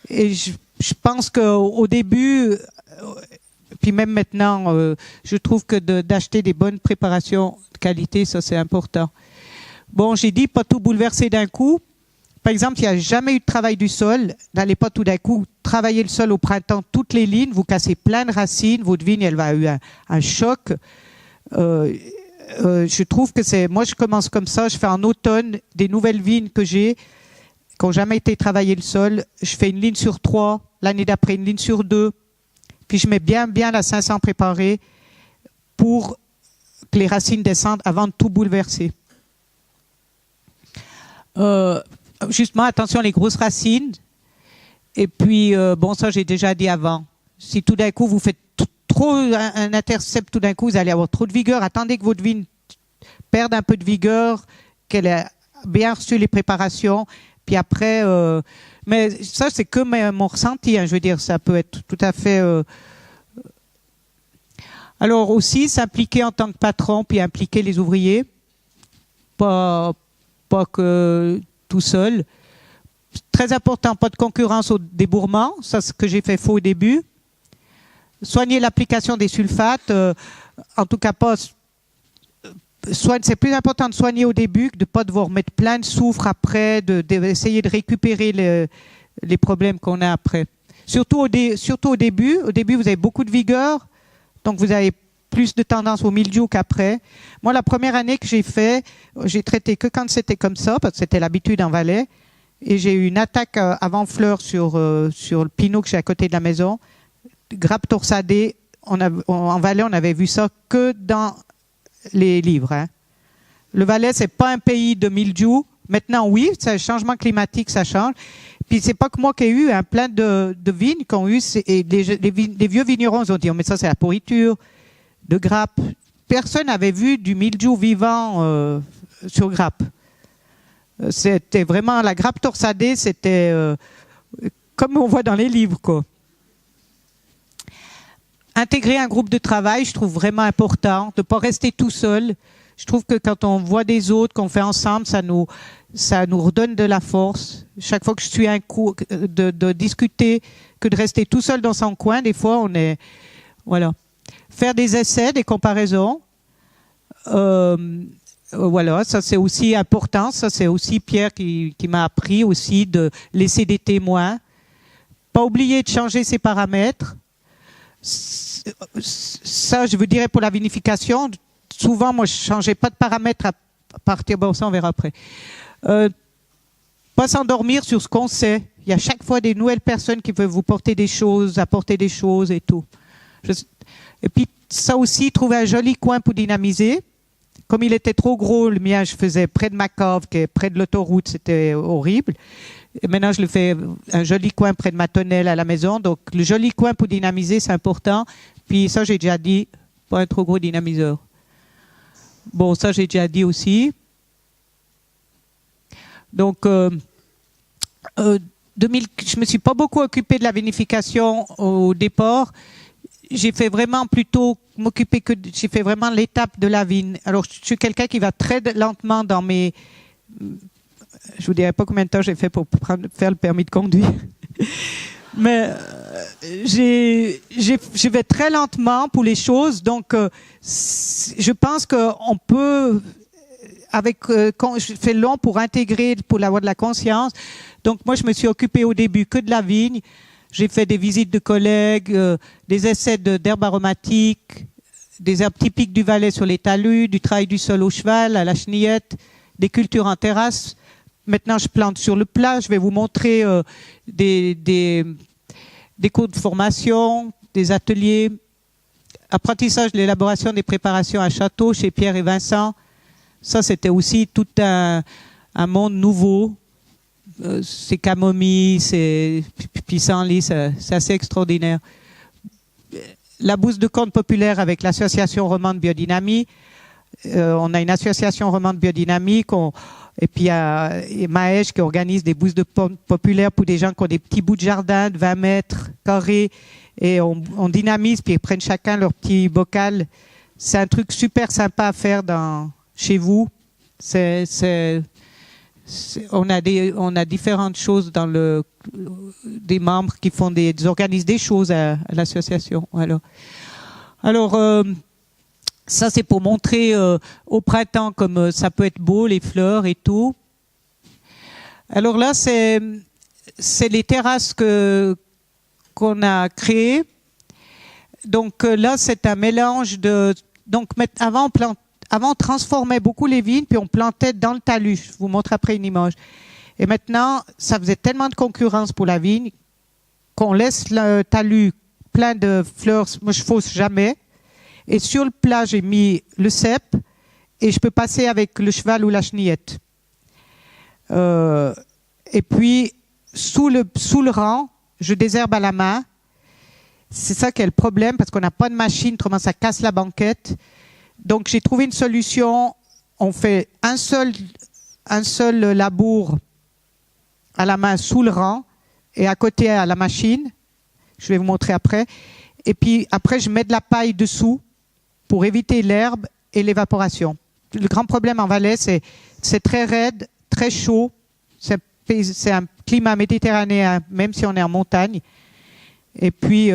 Et je pense qu'au début, puis même maintenant, je trouve que d'acheter des bonnes préparations de qualité, ça c'est important. Bon, j'ai dit pas tout bouleverser d'un coup. Par exemple, il n'y a jamais eu de travail du sol. N'allez pas tout d'un coup travailler le sol au printemps, toutes les lignes, vous cassez plein de racines, votre vigne, elle va avoir un choc. Je trouve que moi je commence comme ça, je fais en automne des nouvelles vignes qui n'ont jamais été travaillées le sol. Je fais une ligne sur 3, l'année d'après une ligne sur 2. Puis je mets bien la 500 préparée pour que les racines descendent avant de tout bouleverser. Justement, attention les grosses racines. Et puis, bon, ça j'ai déjà dit avant. Si tout d'un coup vous faites trop un intercept, tout d'un coup vous allez avoir trop de vigueur. Attendez que votre vigne perde un peu de vigueur, qu'elle ait bien reçu les préparations. Puis après, mais ça c'est que mon ressenti. Hein, je veux dire, ça peut être tout à fait. Alors aussi s'impliquer en tant que patron, puis impliquer les ouvriers, pas que tout seul. Très important, pas de concurrence au débourrement. Ça, c'est ce que j'ai fait faux au début. Soigner l'application des sulfates, en tout cas pas. C'est plus important de soigner au début que de ne pas devoir mettre plein de soufre après, d'essayer de récupérer les problèmes qu'on a après. Surtout au début. Au début, vous avez beaucoup de vigueur, donc vous avez plus de tendance au mildiou qu'après. Moi, la première année que j'ai traité que quand c'était comme ça, parce que c'était l'habitude en Valais, et j'ai eu une attaque avant fleur sur le pinot que j'ai à côté de la maison. Grappe torsadée, en Valais, on avait vu ça que dans les livres. Hein. Le Valais, c'est pas un pays de mildiou. Maintenant, oui, c'est un changement climatique, ça change. Puis c'est pas que moi qui ai eu, plein de vignes qui ont eu, et les vieux vignerons ont dit, oh, mais ça c'est la pourriture de grappe. Personne n'avait vu du mildiou vivant sur grappe. C'était vraiment la grappe torsadée, c'était comme on voit dans les livres, quoi. Intégrer un groupe de travail, je trouve vraiment important, de ne pas rester tout seul. Je trouve que quand on voit des autres, qu'on fait ensemble, ça nous redonne de la force. Chaque fois que je suis un coup de discuter, que de rester tout seul dans son coin, des fois on est... Voilà. Faire des essais, des comparaisons. Voilà, ça c'est aussi important. Ça c'est aussi Pierre qui m'a appris aussi de laisser des témoins. Pas oublier de changer ses paramètres. Ça, je veux dire pour la vinification, souvent, moi, je changeais pas de paramètres à partir, bon, ça on verra après. Pas s'endormir sur ce qu'on sait. Il y a chaque fois des nouvelles personnes qui peuvent vous porter des choses, apporter des choses et tout. Et puis, ça aussi, trouver un joli coin pour dynamiser. Comme il était trop gros, le mien, je faisais près de ma cave, qui est près de l'autoroute, c'était horrible. Et maintenant, je le fais un joli coin près de ma tonnelle à la maison. Donc, le joli coin pour dynamiser, c'est important. Puis ça, j'ai déjà dit, pas un trop gros dynamiseur. Bon, ça, j'ai déjà dit aussi. Donc, je me suis pas beaucoup occupée de la vinification au départ. J'ai fait vraiment plutôt m'occuper que j'ai fait vraiment l'étape de la vigne. Alors, je suis quelqu'un qui va très lentement dans mes. Je vous dirai pas combien de temps j'ai fait pour faire le permis de conduire. Mais je vais très lentement pour les choses, donc je pense qu'on peut, quand je fais long pour intégrer, pour avoir de la conscience. Donc moi, je me suis occupée au début que de la vigne. J'ai fait des visites de collègues, des essais d'herbes aromatiques, des herbes typiques du Valais sur les talus, du travail du sol au cheval, à la chenillette, des cultures en terrasse. Maintenant, je plante sur le plat. Je vais vous montrer des cours de formation, des ateliers, apprentissage de l'élaboration des préparations à château chez Pierre et Vincent. Ça, c'était aussi tout un monde nouveau. C'est camomille, c'est pissenlit, c'est assez extraordinaire. La bourse de compte populaire avec l'association romande biodynamie. On a une association romande biodynamie et puis il y a Maëge qui organise des bourses de pommes populaires pour des gens qui ont des petits bouts de jardin de 20 mètres carrés et on dynamise puis ils prennent chacun leur petit bocal. C'est un truc super sympa à faire chez vous. On a différentes choses dans des membres qui font organisent des choses à l'association. Alors ça, c'est pour montrer au printemps comme ça peut être beau, les fleurs et tout. Alors là, c'est les terrasses qu'on a créées. Donc là, c'est un mélange de... Donc avant, on transformait beaucoup les vignes, puis on plantait dans le talus. Je vous montre après une image. Et maintenant, ça faisait tellement de concurrence pour la vigne qu'on laisse le talus plein de fleurs. Moi, je fausse jamais. Et sur le plat, j'ai mis le cep et je peux passer avec le cheval ou la chenillette. Et puis, sous le rang, je désherbe à la main. C'est ça qui est le problème parce qu'on n'a pas de machine, autrement ça casse la banquette. Donc, j'ai trouvé une solution. On fait un seul labour à la main sous le rang et à côté à la machine. Je vais vous montrer après. Et puis, après, je mets de la paille dessous pour éviter l'herbe et l'évaporation. Le grand problème en Valais, c'est très raide, très chaud. C'est un climat méditerranéen, même si on est en montagne. Et puis,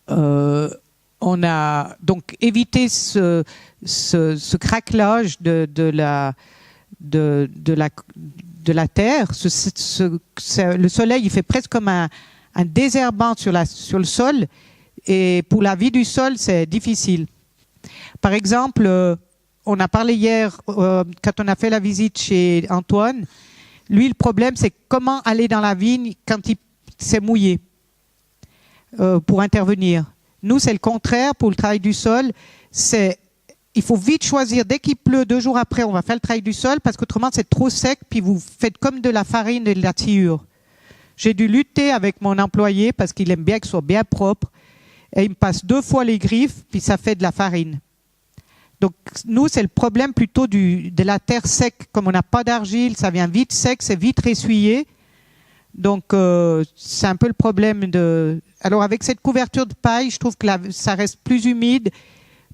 on a donc évité ce craquelage de la terre. Le soleil, il fait presque comme un désherbant sur le sol. Et pour la vie du sol, c'est difficile. Par exemple, on a parlé hier, quand on a fait la visite chez Antoine, lui, le problème, c'est comment aller dans la vigne quand il s'est mouillé pour intervenir. Nous, c'est le contraire. Pour le travail du sol, il faut vite choisir. Dès qu'il pleut, 2 jours après, on va faire le travail du sol parce qu'autrement, c'est trop sec, puis vous faites comme de la farine et de la sciure. J'ai dû lutter avec mon employé parce qu'il aime bien que ce soit bien propre. Et il me passe 2 fois les griffes, puis ça fait de la farine. Donc, nous, c'est le problème plutôt de la terre sec. Comme on n'a pas d'argile, ça vient vite sec, c'est vite ressuyé. Donc, c'est un peu le problème Alors, avec cette couverture de paille, je trouve que ça reste plus humide,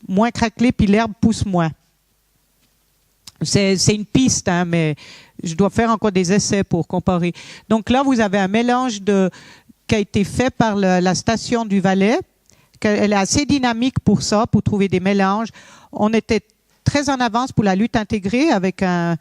moins craquelé, puis l'herbe pousse moins. C'est une piste, hein, mais je dois faire encore des essais pour comparer. Donc là, vous avez un mélange qui a été fait par la station du Valais. Elle est assez dynamique pour ça, pour trouver des mélanges. On était très en avance pour la lutte intégrée dans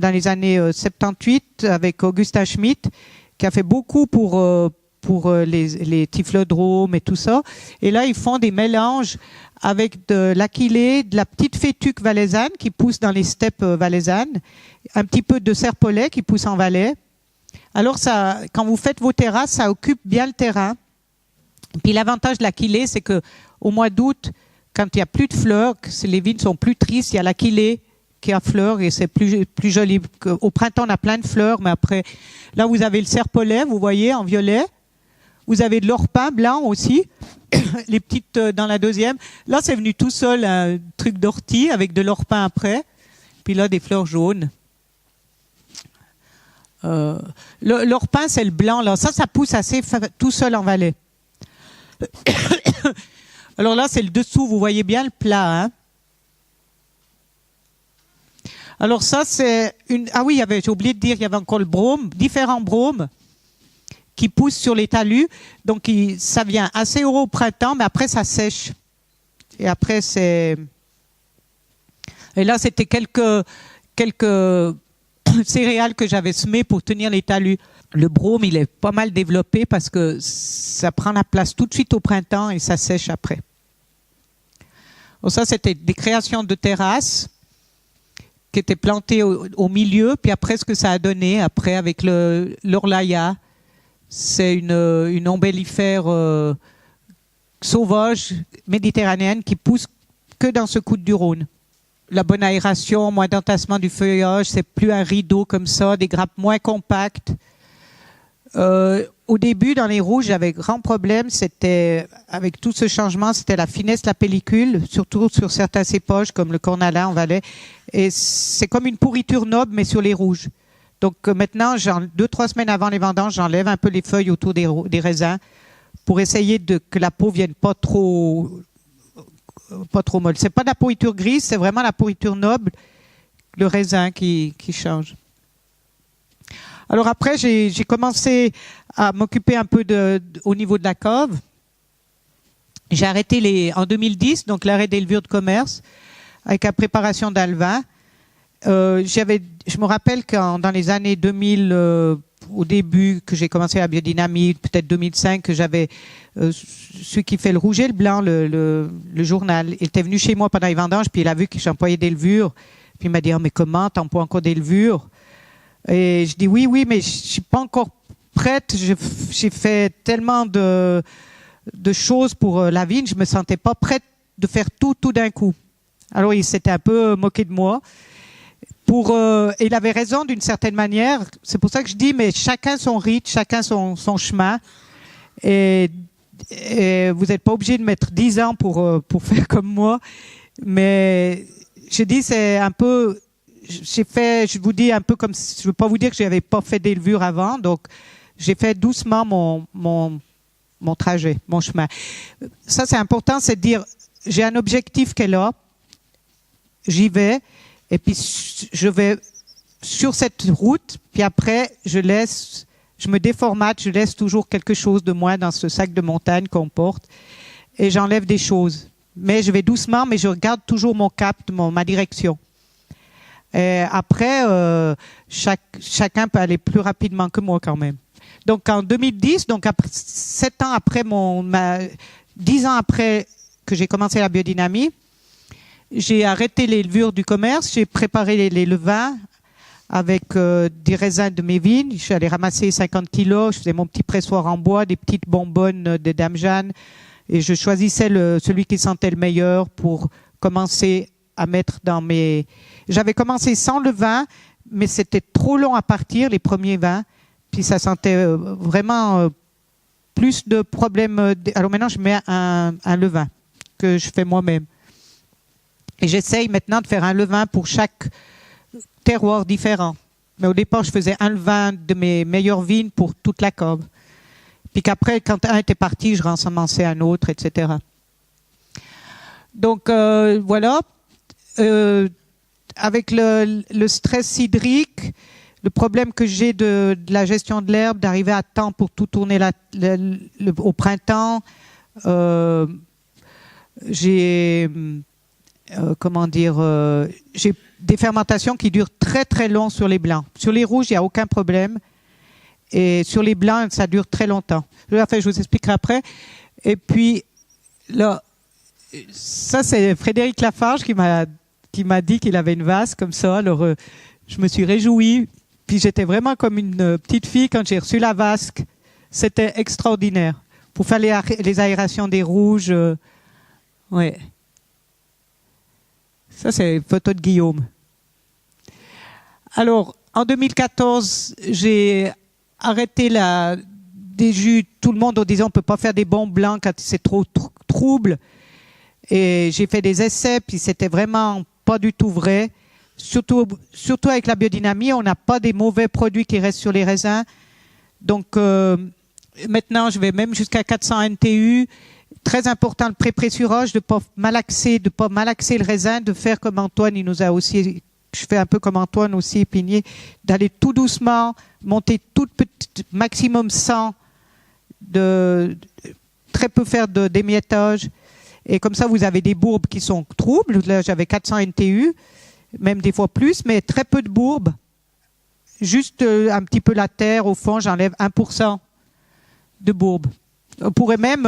les années 78 avec Augustin Schmitt, qui a fait beaucoup pour pour les typhlodromes et tout ça. Et là, ils font des mélanges avec de l'achillée, de la petite fétuque valaisanne qui pousse dans les steppes valaisannes, un petit peu de serpolet qui pousse en Valais. Alors, ça, quand vous faites vos terrasses, ça occupe bien le terrain. Puis l'avantage de l'achillée, c'est que au mois d'août, quand il n'y a plus de fleurs, que les vignes sont plus tristes, il y a l'achillée qui a fleurs et c'est plus joli. Au printemps, on a plein de fleurs, mais après, là, vous avez le serpolet, vous voyez, en violet. Vous avez de l'orpin blanc aussi, les petites dans la deuxième. Là, c'est venu tout seul, un truc d'ortie avec de l'orpin après. Puis là, des fleurs jaunes. L'orpin, c'est le blanc, là. Ça pousse assez tout seul en Valais. Alors là, c'est le dessous, vous voyez bien le plat, hein. Alors ça, c'est une... Ah oui, j'ai oublié de dire, il y avait encore le brome, différents bromes qui poussent sur les talus. Donc, ça vient assez haut au printemps, mais après, ça sèche. Et après, c'est... Et là, c'était quelques céréales que j'avais semées pour tenir les talus. Le brome, il est pas mal développé parce que ça prend la place tout de suite au printemps et ça sèche après. Donc ça, c'était des créations de terrasses qui étaient plantées au milieu. Puis après, ce que ça a donné, après, avec l'Orlaïa, c'est une ombellifère sauvage méditerranéenne qui pousse que dans ce coude du Rhône. La bonne aération, moins d'entassement du feuillage, c'est plus un rideau comme ça, des grappes moins compactes. Au début, dans les rouges, j'avais grand problème. C'était, avec tout ce changement, c'était la finesse de la pellicule, surtout sur certains cépages comme le cornalin en Valais. Et c'est comme une pourriture noble, mais sur les rouges. Donc maintenant, 2-3 semaines avant les vendanges, j'enlève un peu les feuilles autour des raisins pour essayer que la peau vienne pas trop molle. C'est pas de la pourriture grise, c'est vraiment la pourriture noble, le raisin qui change. Alors après, j'ai commencé à m'occuper un peu au niveau de la cave. J'ai arrêté en 2010, donc l'arrêt des levures de commerce, avec la préparation d'alvin. Je me rappelle dans les années 2000, au début, que j'ai commencé la biodynamie, peut-être 2005, que j'avais celui qui fait le rouge et le blanc, le journal. Il était venu chez moi pendant les vendanges, puis il a vu que j'employais des levures. Puis il m'a dit, oh, mais comment, t'emploies encore des levures? Et je dis, oui, mais je suis pas encore prête. J'ai fait tellement de choses pour la vigne, je me sentais pas prête de faire tout d'un coup. Alors il s'était un peu moqué de moi. Et il avait raison d'une certaine manière. C'est pour ça que je dis, mais chacun son rythme, chacun son chemin. Et vous n'êtes pas obligé de mettre 10 ans pour faire comme moi. Mais je dis, c'est un peu... je vous dis un peu comme... Je ne veux pas vous dire que je n'avais pas fait des levures avant. Donc, j'ai fait doucement mon trajet, mon chemin. Ça, c'est important, c'est de dire, j'ai un objectif qui est là. J'y vais. Et puis, je vais sur cette route, puis après, je me déformate, je laisse toujours quelque chose de moi dans ce sac de montagne qu'on porte, et j'enlève des choses. Mais je vais doucement, mais je regarde toujours mon cap, ma direction. Et après, chacun peut aller plus rapidement que moi quand même. Donc, en 2010, donc 7 ans après 10 ans après que j'ai commencé la biodynamie, j'ai arrêté les levures du commerce, j'ai préparé les levains avec des raisins de mes vignes. Je suis allé ramasser 50 kilos, je faisais mon petit pressoir en bois, des petites bonbonnes de Dame Jeanne, et je choisissais celui qui sentait le meilleur pour commencer à mettre dans mes... J'avais commencé sans levain, mais c'était trop long à partir, les premiers vins, puis ça sentait vraiment plus de problèmes. Alors maintenant, je mets un levain que je fais moi-même. Et j'essaye maintenant de faire un levain pour chaque terroir différent. Mais au départ, je faisais un levain de mes meilleures vignes pour toute la cave. Puis qu'après, quand un était parti, je rensemençais un autre, etc. Donc voilà. Avec le stress hydrique, le problème que j'ai de la gestion de l'herbe, d'arriver à temps pour tout tourner au printemps, j'ai... j'ai des fermentations qui durent très très long sur les blancs. Sur les rouges, il n'y a aucun problème. Et sur les blancs, ça dure très longtemps. Enfin, je vous expliquerai après. Et puis, là, ça, c'est Frédéric Lafarge qui m'a dit qu'il avait une vase comme ça. Alors, je me suis réjouie. Puis, j'étais vraiment comme une petite fille quand j'ai reçu la vasque. C'était extraordinaire. Pour faire les aérations des rouges. Ouais. Ça, c'est une photo de Guillaume. Alors, en 2014, j'ai arrêté des jus. Tout le monde en disant on ne peut pas faire des bons blancs quand c'est trop trouble. Et j'ai fait des essais, puis c'était vraiment pas du tout vrai. Surtout avec la biodynamie, on n'a pas des mauvais produits qui restent sur les raisins. Donc, maintenant, je vais même jusqu'à 400 NTU. Très important le pré-pressurage, de ne pas malaxer le raisin, de faire comme Antoine, il nous a aussi, je fais un peu comme Antoine aussi, Épinier, d'aller tout doucement, monter tout petit, maximum 100, très peu faire d'émiettage. Et comme ça, vous avez des bourbes qui sont troubles. Là, j'avais 400 NTU, même des fois plus, mais très peu de bourbes. Juste un petit peu la terre, au fond, j'enlève 1% de bourbes. On pourrait même...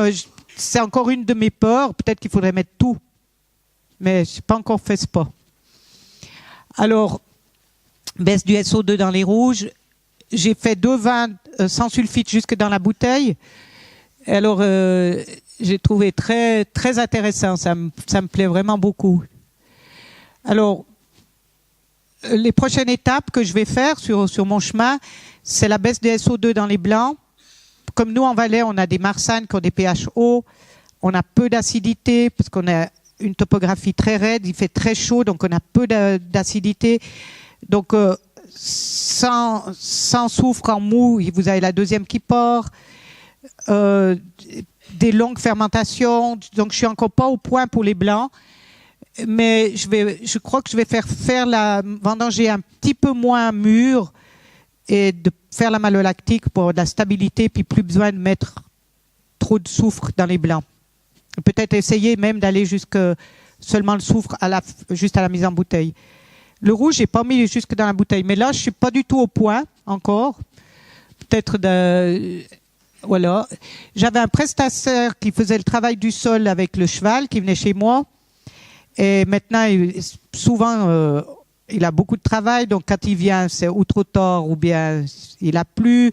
C'est encore une de mes peurs. Peut-être qu'il faudrait mettre tout. Mais je n'ai pas encore fait ce pas. Alors, baisse du SO2 dans les rouges. J'ai fait 2 vins sans sulfite jusque dans la bouteille. Alors, j'ai trouvé très, très intéressant. Ça me plaît vraiment beaucoup. Alors, les prochaines étapes que je vais faire sur mon chemin, c'est la baisse du SO2 dans les blancs. Comme nous, en Valais, on a des marsannes qui ont des pH hauts, on a peu d'acidité, parce qu'on a une topographie très raide, il fait très chaud, donc on a peu d'acidité. Donc, sans soufre en mou, vous avez la deuxième qui part, des longues fermentations, donc je suis encore pas au point pour les blancs, mais je crois que je vais faire la vendanger un petit peu moins mûre, et de faire la malolactique pour de la stabilité, puis plus besoin de mettre trop de soufre dans les blancs. Peut-être essayer même d'aller jusque seulement le soufre juste à la mise en bouteille. Le rouge, j'ai pas mis jusque dans la bouteille, mais là, je suis pas du tout au point encore. Peut-être voilà. J'avais un prestataire qui faisait le travail du sol avec le cheval, qui venait chez moi, et maintenant, souvent. Il a beaucoup de travail, donc quand il vient, c'est ou trop tard ou bien il a plu.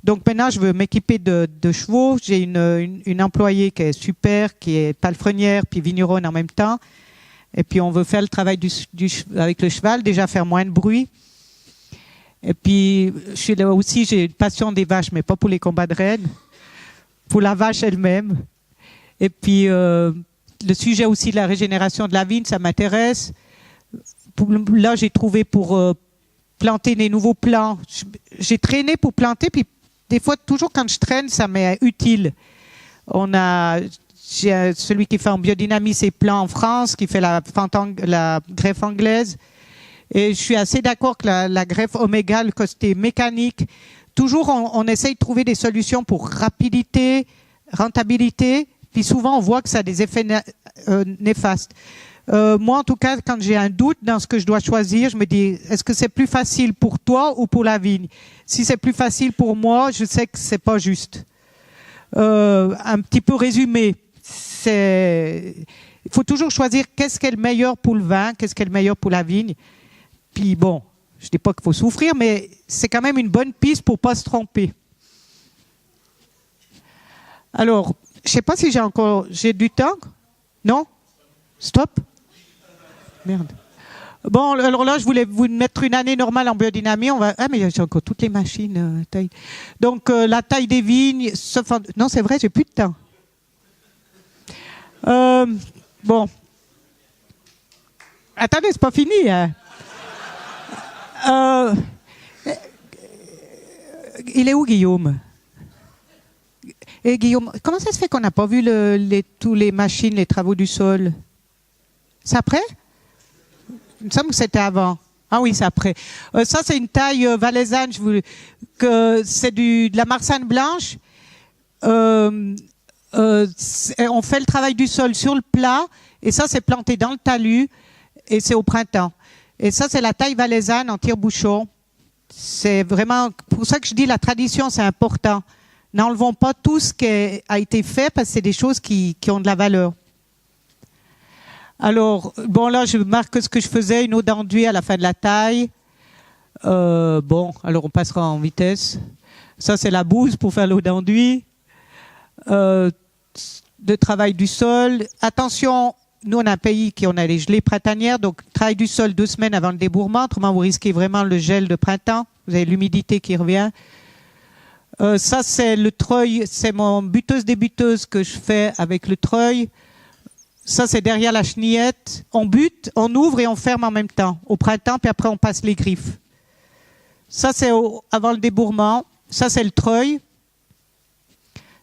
Donc maintenant, je veux m'équiper de chevaux. J'ai une employée qui est super, qui est palefrenière puis vigneronne en même temps. Et puis on veut faire le travail avec le cheval, déjà faire moins de bruit. Et puis je suis là aussi, j'ai une passion des vaches, mais pas pour les combats de reines, pour la vache elle-même. Et puis le sujet aussi de la régénération de la vigne, ça m'intéresse. Là, j'ai trouvé pour planter des nouveaux plants. J'ai traîné pour planter, puis des fois, toujours quand je traîne, ça m'est utile. J'ai celui qui fait en biodynamie ses plants en France, qui fait la greffe anglaise. Et je suis assez d'accord que la greffe oméga, le côté mécanique, toujours on essaye de trouver des solutions pour rapidité, rentabilité, puis souvent on voit que ça a des effets néfastes. Moi, en tout cas, quand j'ai un doute dans ce que je dois choisir, je me dis, est-ce que c'est plus facile pour toi ou pour la vigne? Si c'est plus facile pour moi, je sais que c'est pas juste. Un petit peu résumé, il faut toujours choisir qu'est-ce qui est le meilleur pour le vin, qu'est-ce qui est le meilleur pour la vigne. Puis bon, je dis pas qu'il faut souffrir, mais c'est quand même une bonne piste pour pas se tromper. Alors, je sais pas si j'ai du temps. Non? Stop? Merde. Bon, alors là, je voulais vous mettre une année normale en biodynamie. Ah, mais j'ai encore toutes les machines. Taille. Donc, la taille des vignes... Non, c'est vrai, j'ai plus de temps. Bon. Attendez, c'est pas fini. Hein. Il est où, Guillaume? Et Guillaume, comment ça se fait qu'on n'a pas vu tous les machines, les travaux du sol? C'est après? Il me semble que c'était avant. Ah oui, c'est après. Ça, c'est une taille valaisanne. C'est de la marsanne blanche. On fait le travail du sol sur le plat. Et ça, c'est planté dans le talus. Et c'est au printemps. Et ça, c'est la taille valaisanne en tire-bouchon. C'est vraiment pour ça que je dis la tradition, c'est important. N'enlevons pas tout ce qui a été fait parce que c'est des choses qui ont de la valeur. Alors, bon, là, je marque ce que je faisais, une eau d'enduit à la fin de la taille. Bon, alors on passera en vitesse. Ça, c'est la bouse pour faire l'eau d'enduit. De travail du sol. Attention, nous, on a un pays qui on a les gelées printanières, donc travail du sol 2 semaines avant le débourrement. Autrement, vous risquez vraiment le gel de printemps. Vous avez l'humidité qui revient. Ça, c'est le treuil, c'est mon buteuse-débuteuse que je fais avec le treuil. Ça, c'est derrière la chenillette. On bute, on ouvre et on ferme en même temps au printemps, puis après, on passe les griffes. Ça, c'est avant le débourrement. Ça, c'est le treuil.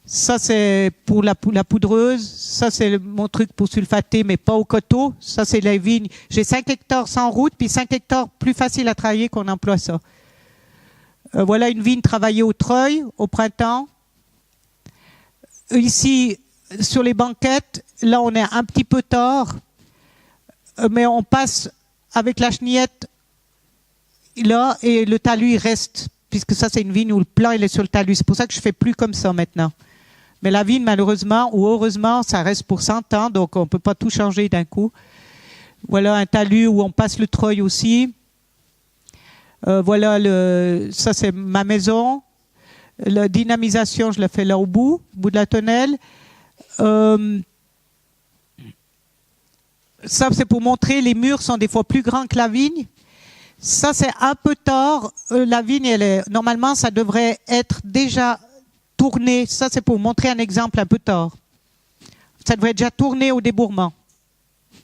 Ça, c'est pour la poudreuse. Ça, c'est mon truc pour sulfater, mais pas au coteau. Ça, c'est les vignes. J'ai 5 hectares sans route, puis 5 hectares plus facile à travailler qu'on emploie ça. Voilà une vigne travaillée au treuil, au printemps. Ici, sur les banquettes, là, on est un petit peu tard, mais on passe avec la chenillette là, et le talus, il reste, puisque ça, c'est une vigne où le plat, il est sur le talus. C'est pour ça que je fais plus comme ça maintenant. Mais la vigne, malheureusement, ou heureusement, ça reste pour 100 ans, donc on ne peut pas tout changer d'un coup. Voilà un talus où on passe le treuil aussi. Voilà, ça c'est ma maison. La dynamisation, je la fais là au bout de la tonnelle. Ça c'est pour montrer, les murs sont des fois plus grands que la vigne. Ça c'est un peu tard. La vigne, normalement, ça devrait être déjà tourné. Ça c'est pour montrer un exemple un peu tard. Ça devrait être déjà tourné au débourrement,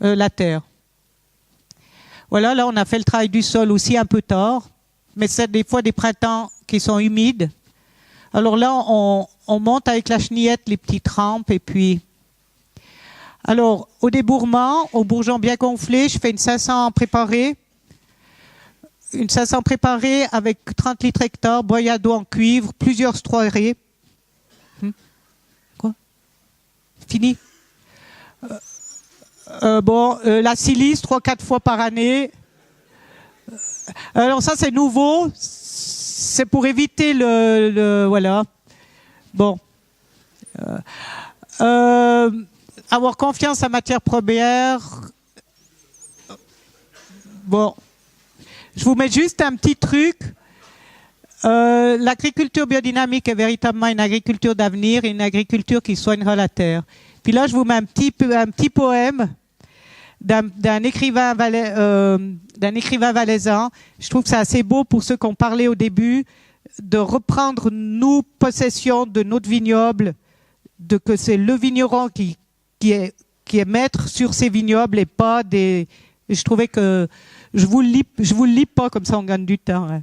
la terre. Voilà, là on a fait le travail du sol aussi un peu tard, mais c'est des fois des printemps qui sont humides. Alors là, on monte avec la chenillette les petites rampes et puis... Alors, au débourrement, au bourgeon bien gonflé, je fais une 500 préparée. Une 500 préparée avec 30 litres hectare, boyau en cuivre, plusieurs stroirés. Quoi? Fini? La silice, 3-4 fois par année. Alors ça, c'est nouveau. C'est pour éviter voilà. Bon. Avoir confiance en matière première. Bon. Je vous mets juste un petit truc. L'agriculture biodynamique est véritablement une agriculture d'avenir et une agriculture qui soignera la terre. Puis là, je vous mets un petit poème d'un écrivain valaisan. Je trouve que c'est assez beau pour ceux qui ont parlé au début, de reprendre, nous, possession de notre vignoble, que c'est le vigneron qui est maître sur ses vignobles et pas des... Je trouvais que... Je vous le lis pas, comme ça on gagne du temps. Hein.